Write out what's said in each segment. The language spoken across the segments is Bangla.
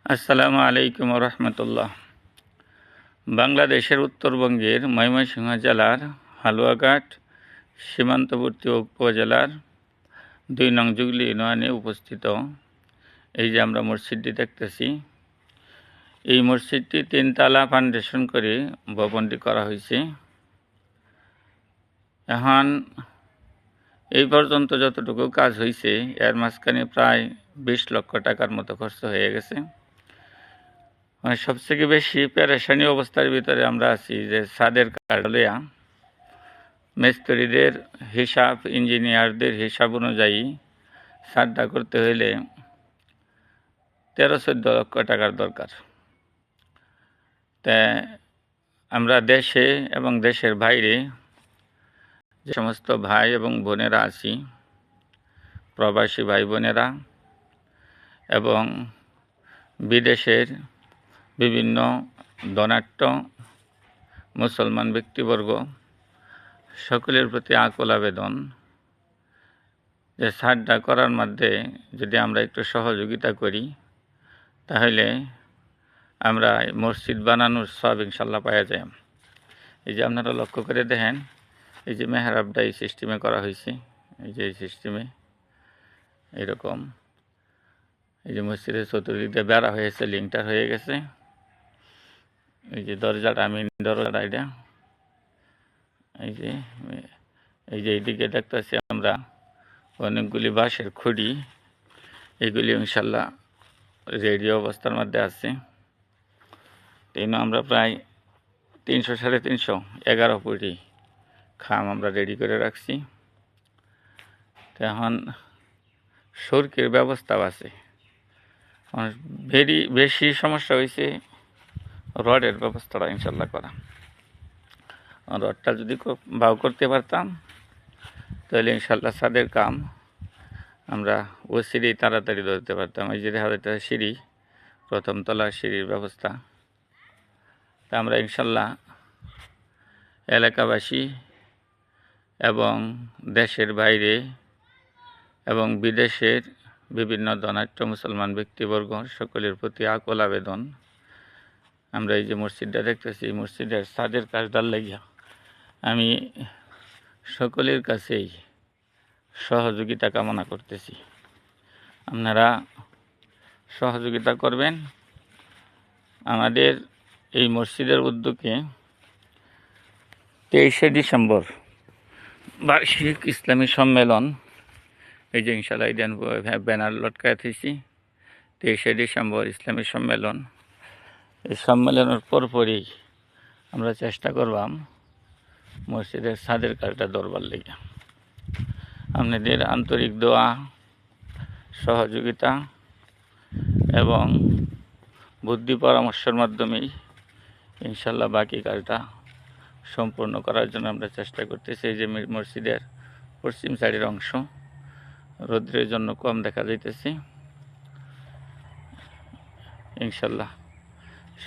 আসসালামু আলাইকুম রহমতুল্লাহ। বাংলাদেশের উত্তরবঙ্গের ময়মনসিংহ জেলার হালুয়াঘাট সীমান্তবর্তী উপজেলার ২ নং জুগলি ইউনিয়নে উপস্থিত এই যে আমরা মসজিদটি দেখতেছি, এই মসজিদটি ৩ তলা ফাউন্ডেশন করে ভবনটি করা হয়েছে। এখন এই পর্যন্ত যতটুকু কাজ হয়েছে এর মাঝখানে প্রায় ২০ লক্ষ টাকার মতো খরচ হয়ে গেছে। সবথেকে বেশি পেরেশানি অবস্থার ভিতরে আমরা আছি যে ছাদের কাজ লইয়া মিস্ত্রিদের হিসাব, ইঞ্জিনিয়ারদের হিসাব অনুযায়ী ছাদটা করতে হইলে ১৩-১৪ লক্ষ টাকার দরকার। তা আমরা দেশে এবং দেশের বাইরে যে সমস্ত ভাই এবং বোনেরা আছি, প্রবাসী ভাই বোনেরা এবং বিদেশের বিভিন্ন ধনাঢ্য মুসলমান ব্যক্তিবর্গ, সকলের প্রতি আকুল আবেদন যে ছাদটা করার মধ্যে যদি আমরা একটু সহযোগিতা করি তাহলে আমরা মসজিদ বানানোর সব ইনশাল্লাহ পাওয়া যায়। এই যে আপনারা লক্ষ্য করে দেখেন, এই যে মেহরাবটা এই সিস্টেমে করা হয়েছে, এই যে এই সিস্টেমে এরকম, এই যে মসজিদের চতুর্দিক দিয়ে বেড়া হয়েছে, লিঙ্কটার হয়ে গেছে। এই যে দরজাটা এটা এই যে এইদিকে দেখতেছি আমরা অনেকগুলি বাঁশের খুঁড়ি, এগুলি ইনশাল্লাহ রেডি অবস্থার মধ্যে আছে। আমরা প্রায় ৩০০-৩৫০ ফুটি খাম আমরা রেডি করে রাখছি। তো এখন সড়কের ব্যবস্থাও আছে। বেশি সমস্যা হয়েছে রডের ব্যবস্থাটা ইনশাল্লাহ করা। রডটা যদি বাউ করতে পারতাম তাহলে ইনশাল্লাহ ছাদের কাম আমরা ও সিঁড়ি তাড়াতাড়ি ধরতে পারতাম। এই যে দেখা যাচ্ছে সিঁড়ি, প্রথম তলার সিঁড়ির ব্যবস্থা। তা আমরা ইনশাল্লাহ এলাকাবাসী এবং দেশের বাইরে এবং বিদেশের বিভিন্ন ধনাঢ্য মুসলমান ব্যক্তিবর্গ সকলের প্রতি আকুল আবেদন, আমরা এই যে মসজিদটা দেখতেছি, মসজিদের ছাদের কাজটার লাগিয়া আমি সকলের কাছেই সহযোগিতা কামনা করতেছি। আপনারা সহযোগিতা করবেন। আমাদের এই মসজিদের উদ্যোগে 23শে ডিসেম্বর বার্ষিক ইসলামী সম্মেলন, এই যে ইনশাল্লাহ ব্যানার লটকায় দিয়েছি, 23শে ডিসেম্বর ইসলামী সম্মেলন। এই সম্মেলনের পরপরই আমরা চেষ্টা করবাম মসজিদের ছাদের কাজটা দরবার লেগে। আপনাদের আন্তরিক দোয়া, সহযোগিতা এবং বুদ্ধি পরামর্শের মাধ্যমেই ইনশাল্লাহ বাকি কাজটা সম্পূর্ণ করার জন্য আমরা চেষ্টা করতেছি। এই যে মসজিদের পশ্চিম সাইডের অংশ রৌদ্রের জন্য কম দেখা যাইতেছে। ইনশাল্লাহ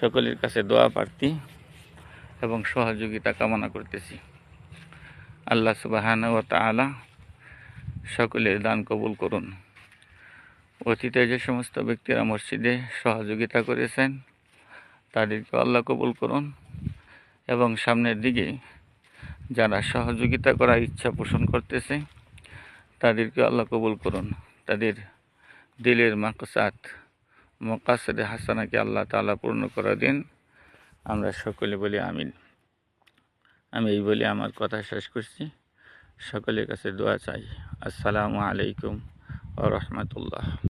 সকলের কাছে দোয়া প্রার্থী এবং সহযোগিতা কামনা করতেছি। আল্লাহ সুবহানাহু ওয়া তাআলা সকলের দান কবুল করুন। অতীতে যে সমস্ত ব্যক্তিরা মসজিদে সহযোগিতা করেছেন তাদেরকে আল্লাহ কবুল করুন এবং সামনের দিকে যারা সহযোগিতা করার ইচ্ছা পোষণ করতেছে তাদেরকে আল্লাহ কবুল করুন। তাদের দিলের মাকাসেদে হাসানাকে আল্লাহ তাআলা পূর্ণ করে দিন। আমরা সকলে বলি আমিন। আমি এই বলে আমার কথা শেষ করছি। সকলের কাছে দোয়া চাই। আসসালামু আলাইকুম ওয়া রাহমাতুল্লাহ।